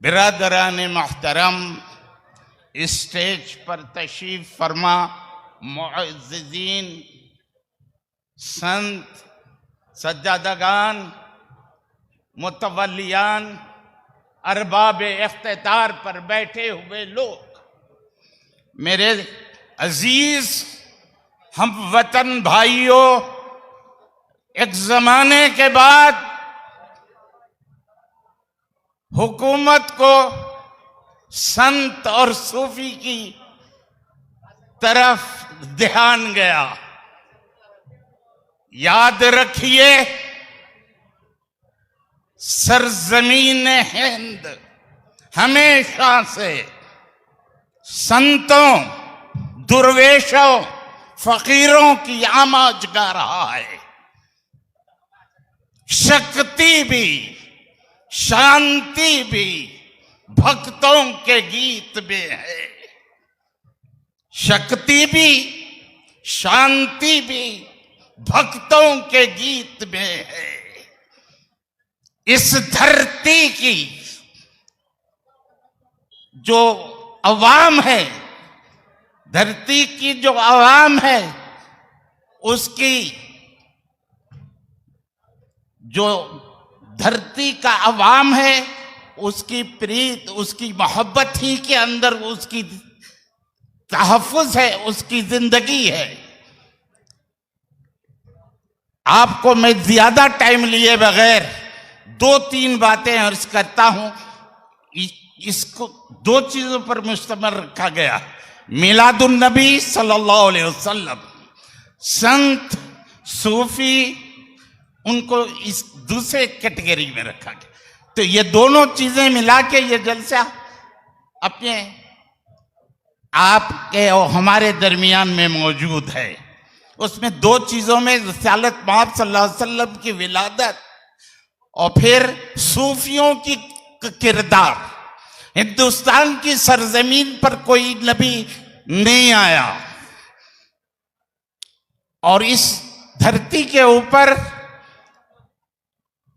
बिरादरान मोहतरम, स्टेज पर तशरीफ फरमा मुअज़्ज़िज़ीन, संत, सज्जादगान, मुतवल्लियान, अरबाब इख्तितार पर बैठे हुए लोग, मेरे अजीज हम वतन भाइयों, एक जमाने के बाद हुकूमत को संत और सूफी की तरफ ध्यान गया। याद रखिए, सरजमीन हिंद हमेशा से संतों, दुर्वेशों, फकीरों की आमाज गा रहा है। शक्ति भी, शांति भी भक्तों के गीत में है। शक्ति भी, शांति भी भक्तों के गीत में है। इस धरती की जो अवाम है, धरती की जो अवाम है, उसकी जो धरती का अवाम है, उसकी प्रीत, उसकी मोहब्बत ही के अंदर उसकी तहफ़्फ़ुज़ है, उसकी जिंदगी है। आपको मैं ज्यादा टाइम लिए बगैर दो तीन बातें अर्ज करता हूं। इसको दो चीजों पर मुश्तमिल रखा गया। मिलादुन नबी सल्लल्लाहु अलैहि वसल्लम, संत, सूफी, उनको इस दूसरे कैटेगरी में रखा गया। तो ये दोनों चीजें मिला के ये जलसा अपने आपके और हमारे दरमियान में मौजूद है। उसमें दो चीजों में रिसालत मआब सल्लल्लाहु अलैहि वसल्लम की विलादत और फिर सूफियों की किरदार। हिंदुस्तान की सरजमीन पर कोई नबी नहीं आया और इस धरती के ऊपर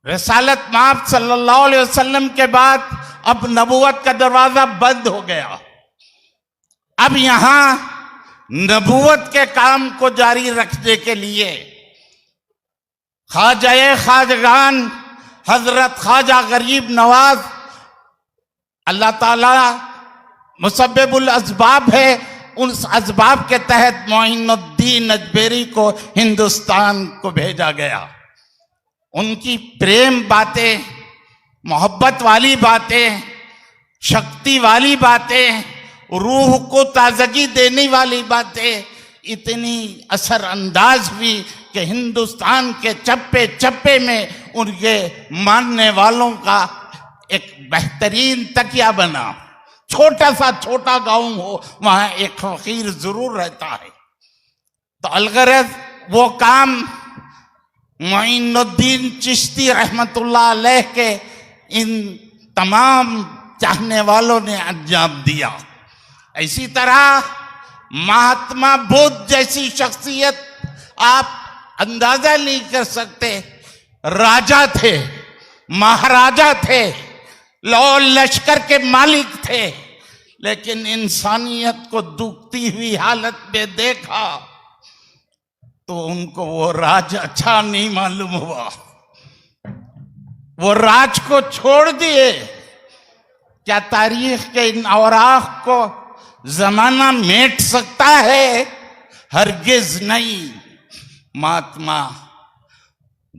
रिसालत मआब सल्लल्लाहु अलैहि वसल्लम के बाद अब नबूवत का दरवाजा बंद हो गया। अब यहां नबूवत के काम को जारी रखने के लिए ख्वाजाए ख्वाजगान हजरत ख्वाजा गरीब नवाज, अल्लाह ताला मुसब्बिबुल असबाब है, उस असबाब के तहत मोइनुद्दीन अजमेरी को हिंदुस्तान को भेजा गया। उनकी प्रेम बातें, मोहब्बत वाली बातें, शक्ति वाली बातें, रूह को ताजगी देने वाली बातें इतनी असर अंदाज हुई कि हिंदुस्तान के चप्पे चप्पे में उनके मानने वालों का एक बेहतरीन तकिया बना। छोटा सा छोटा गांव हो, वहां एक फकीर जरूर रहता है। तो अलगरज वो काम मोइनुद्दीन चिश्ती रहमतुल्लाह अलैह के इन तमाम चाहने वालों ने अंजाम दिया। इसी तरह महात्मा बुद्ध जैसी शख्सियत आप अंदाजा नहीं कर सकते। राजा थे, महाराजा थे, लौ लश्कर के मालिक थे, लेकिन इंसानियत को दुखती हुई हालत में देखा तो उनको वो राज अच्छा नहीं मालूम हुआ। वो राज को छोड़ दिए। क्या तारीख के इन औराख को जमाना मेट सकता है? हरगिज नहीं। महात्मा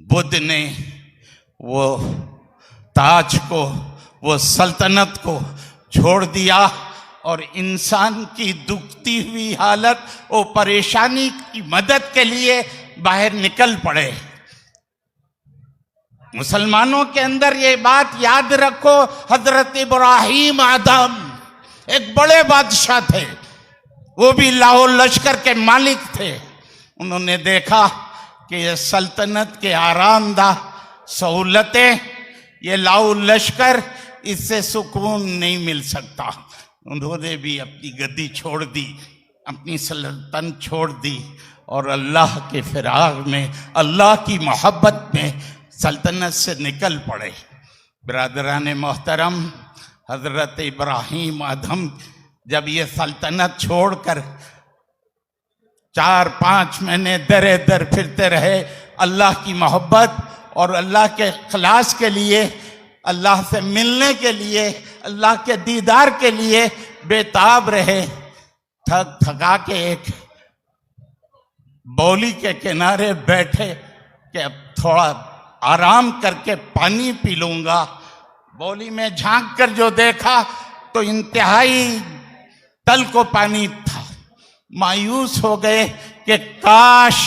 बुद्ध ने वो ताज को, वो सल्तनत को छोड़ दिया और इंसान की दुखती हुई हालत और परेशानी की मदद के लिए बाहर निकल पड़े। मुसलमानों के अंदर ये बात याद रखो, हजरत इब्राहिम आदम एक बड़े बादशाह थे, वो भी लाहौर लश्कर के मालिक थे। उन्होंने देखा कि ये सल्तनत के आरामदा सहूलतें, ये लाहौर लश्कर, इससे सुकून नहीं मिल सकता। उन्होंने भी अपनी गद्दी छोड़ दी, अपनी सल्तनत छोड़ दी और अल्लाह के फिराग में, अल्लाह की मोहब्बत में सल्तनत से निकल पड़े। बिरादरान मोहतरम, हजरत इब्राहिम आदम जब ये सल्तनत छोड़कर 4-5 महीने दर दर फिरते रहे, अल्लाह की मोहब्बत और अल्लाह के खलास के लिए, अल्लाह से मिलने के लिए, अल्लाह के दीदार के लिए बेताब रहे। थक थका के एक बौली के किनारे बैठे कि अब थोड़ा आराम करके पानी पी लूंगा। बौली में झांक कर जो देखा तो इंतहाई तल को पानी था। मायूस हो गए कि काश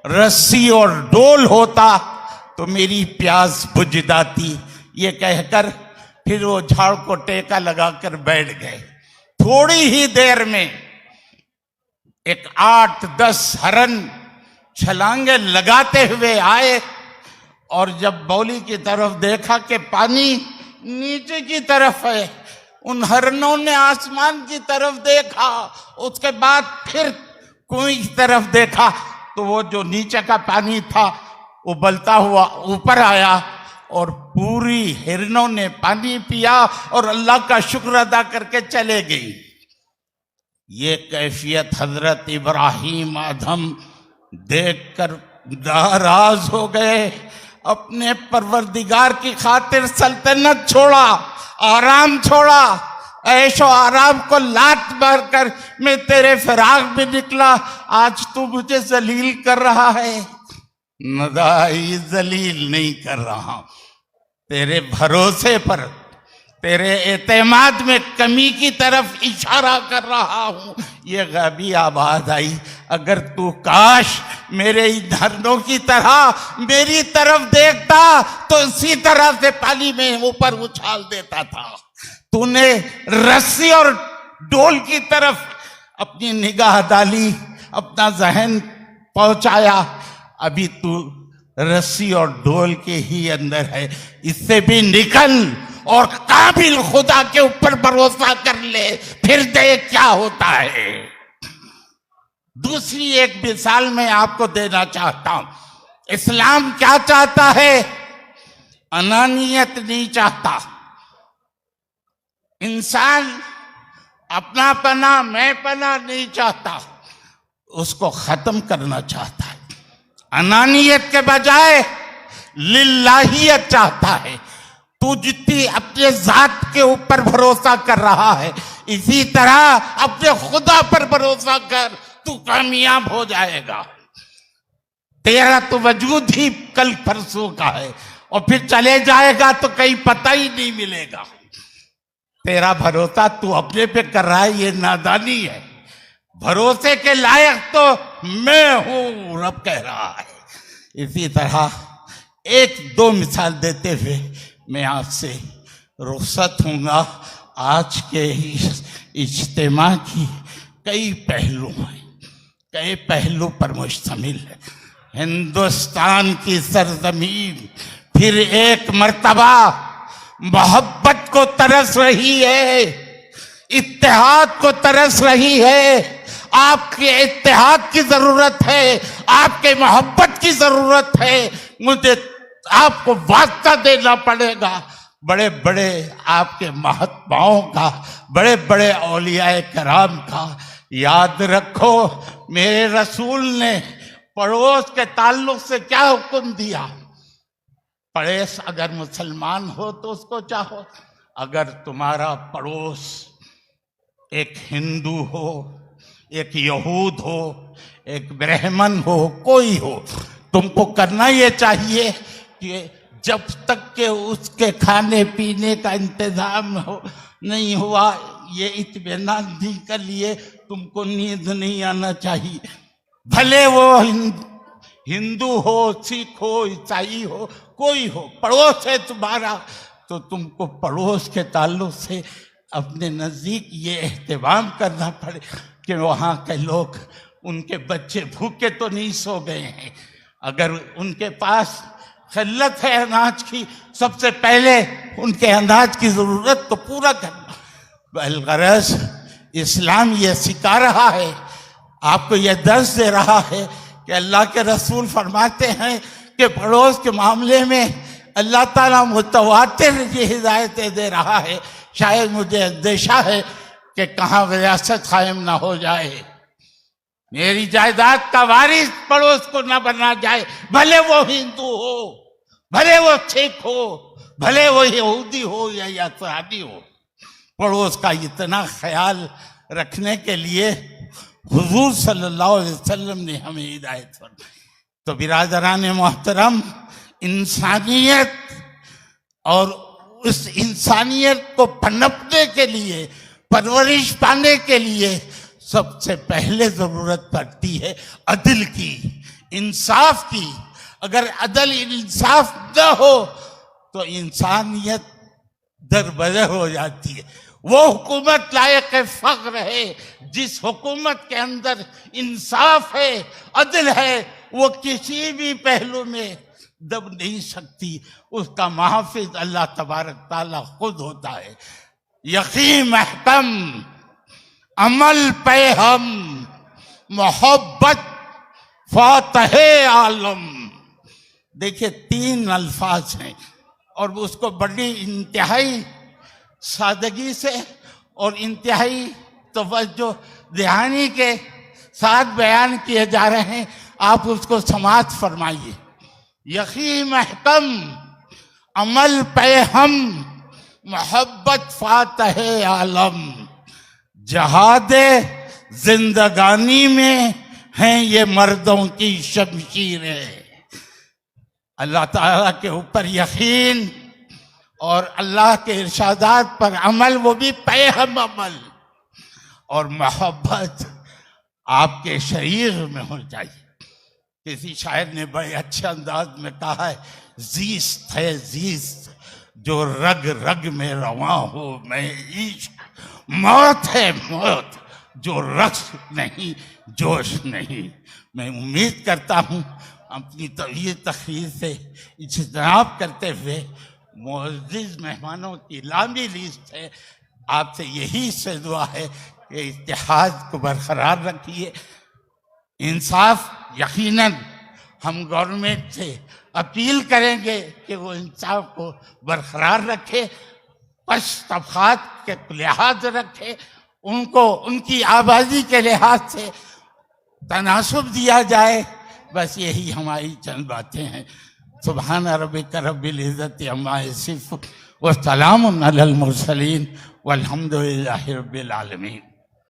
रस्सी और डोल होता तो मेरी प्यास बुझ जाती। ये कहकर फिर वो झाड़ को टेका लगाकर बैठ गए। थोड़ी ही देर में एक 8-10 हरन छलांगे लगाते हुए आए और जब बौली की तरफ देखा कि पानी नीचे की तरफ है, उन हरनों ने आसमान की तरफ देखा, उसके बाद फिर कुएं की तरफ देखा तो वो जो नीचे का पानी था उबलता हुआ ऊपर आया और पूरी हिरनों ने पानी पिया और अल्लाह का शुक्र अदा करके चले गई। ये कैफियत हजरत इब्राहिम आदम देखकर नाराज हो गए। अपने परवरदिगार की खातिर सल्तनत छोड़ा, आराम छोड़ा, ऐशो आराम को लात मारकर मैं तेरे फिराक में निकला, आज तू मुझे जलील कर रहा है। नदाई जलील नहीं कर रहा, तेरे भरोसे पर, तेरे एतमाद में कमी की तरफ इशारा कर रहा हूं। ये गैबी आवाज आई, अगर तू काश मेरे धरनों की तरह मेरी तरफ देखता तो इसी तरह से पानी में ऊपर उछाल देता था। तूने रस्सी और डोल की तरफ अपनी निगाह डाली, अपना जहन पहुंचाया, अभी तू रस्सी और डोल के ही अंदर है। इससे भी निकल और काबिल खुदा के ऊपर भरोसा कर ले, फिर देख क्या होता है। दूसरी एक मिसाल मैं आपको देना चाहता हूं। इस्लाम क्या चाहता है? अनानियत नहीं चाहता। इंसान अपनापना, मैंपना नहीं चाहता, उसको खत्म करना चाहता है। अनानियत के बजाय लिल्लाहियत चाहता है। तू जितनी अपने जात के ऊपर भरोसा कर रहा है, इसी तरह अपने खुदा पर भरोसा कर, तू कामयाब हो जाएगा। तेरा तो वजूद ही कल परसों का है और फिर चले जाएगा तो कहीं पता ही नहीं मिलेगा। तेरा भरोसा तू अपने पे कर रहा है, ये नादानी है। भरोसे के लायक तो मैं हूं, रब कह रहा है। इसी तरह 1-2 मिसाल देते हुए मैं आपसे रुखसत हूँगा। आज के इस इज्तिमा की कई पहलू हैं, कई पहलू पर मुश्तमिल है। हिंदुस्तान की सरजमीन फिर एक मर्तबा मोहब्बत को तरस रही है, इत्तेहाद को तरस रही है। आपके इत्तेहाद की जरूरत है, आपके मोहब्बत की जरूरत है। मुझे आपको वास्ता देना पड़ेगा बड़े बड़े आपके महात्माओं का, बड़े बड़े औलियाए कराम का। याद रखो, मेरे रसूल ने पड़ोस के ताल्लुक से क्या हुक्म दिया? पड़ोस अगर मुसलमान हो तो उसको चाहो, अगर तुम्हारा पड़ोस एक हिंदू हो, एक यहूद हो, एक ब्राह्मण हो, कोई हो, तुमको करना ये चाहिए कि जब तक के उसके खाने पीने का इंतजाम नहीं हुआ, ये इत्मीनान नहीं कर लिए, तुमको नींद नहीं आना चाहिए। भले वो हिंदू हो, सिख हो, ईसाई हो, कोई हो, पड़ोस है तुम्हारा, तो तुमको पड़ोस के ताल्लुक से अपने नज़दीक ये एहतमाम करना पड़े कि वहाँ के लोग, उनके बच्चे भूखे तो नहीं सो गए हैं। अगर उनके पास खिल्लत है अनाज की, सबसे पहले उनके अनाज की ज़रूरत तो पूरा करना। बलगरज इस्लाम ये सिखा रहा है, आपको ये दर्स दे रहा है कि अल्लाह के रसूल फरमाते हैं कि पड़ोस के मामले में अल्लाह ताला मुतवातिर ये हिदायतें दे रहा है। शायद मुझे अंदेशा है कि कहाँ विरासत कायम ना हो जाए, मेरी जायदाद का वारिस पड़ोस को ना बना जाए, भले वो हिंदू हो, भले वो सिख हो, भले वो यहूदी हो या यात्रादी हो। पड़ोस का इतना ख्याल रखने के लिए हुजूर सल्लल्लाहु अलैहि वसल्लम ने हमें हिदायत फरमाई। तो बिरादरान मोहतरम, इंसानियत और उस इंसानियत को पनपने के लिए, परवरिश पाने के लिए सबसे पहले जरूरत पड़ती है अदल की, इंसाफ की। अगर अदल इंसाफ न हो तो इंसानियत दरबदर हो जाती है। वो हुकूमत लायक फख्र है जिस हुकूमत के अंदर इंसाफ है, अदल है, वो किसी भी पहलू में दब नहीं सकती। उसका महफिज अल्लाह तबारक ताला खुद होता है। यकीन महकम, अमल पे हम, मोहब्बत फातहे आलम। देखिए 3 अल्फाज हैं और उसको बड़ी इंतहाई सादगी से और इंतहाई तवज्जो दहानी के साथ बयान किए जा रहे हैं। आप उसको समाअत फरमाइए। यकीन महकम, अमल पे हम, मोहब्बत फातहे आलम। जहादे जिंदगानी में हैं ये मर्दों की शमशीरें। अल्लाह ताला के ऊपर यकीन और अल्लाह के इरशादात पर अमल, वो भी पे हम अमल, और मोहब्बत आपके शरीर में हो चाहिए। किसी शायर ने बड़े अच्छे अंदाज में कहा है, जीस्त है जीस्त जो रग रग में रवा हो मैं इश्क, मौत है मौत जो रक्स नहीं जोश नहीं। मैं उम्मीद करता हूँ अपनी तवीयत तखरीर से इज्तिनाब करते हुए मुअज़्ज़िज़ मेहमानों की लांबी लिस्ट है, आपसे यही से दुआ है कि इत्तेहाद को बरकरार रखिए। इंसाफ, यकीनन हम गवर्नमेंट से अपील करेंगे कि वो इंसाफ को बरकरार रखे, पश्त तबक़ात के लिहाज रखे, उनको उनकी आबादी के लिहाज से तनासुब दिया जाए। बस यही हमारी चंद बातें हैं। सुबहान रब्बिक रब्बिल इज़्ज़ति अम्मा यसिफ़ून व सलामुन अलल मुरसलीन वल्हम्दुलिल्लाहि रब्बिल आलमीन।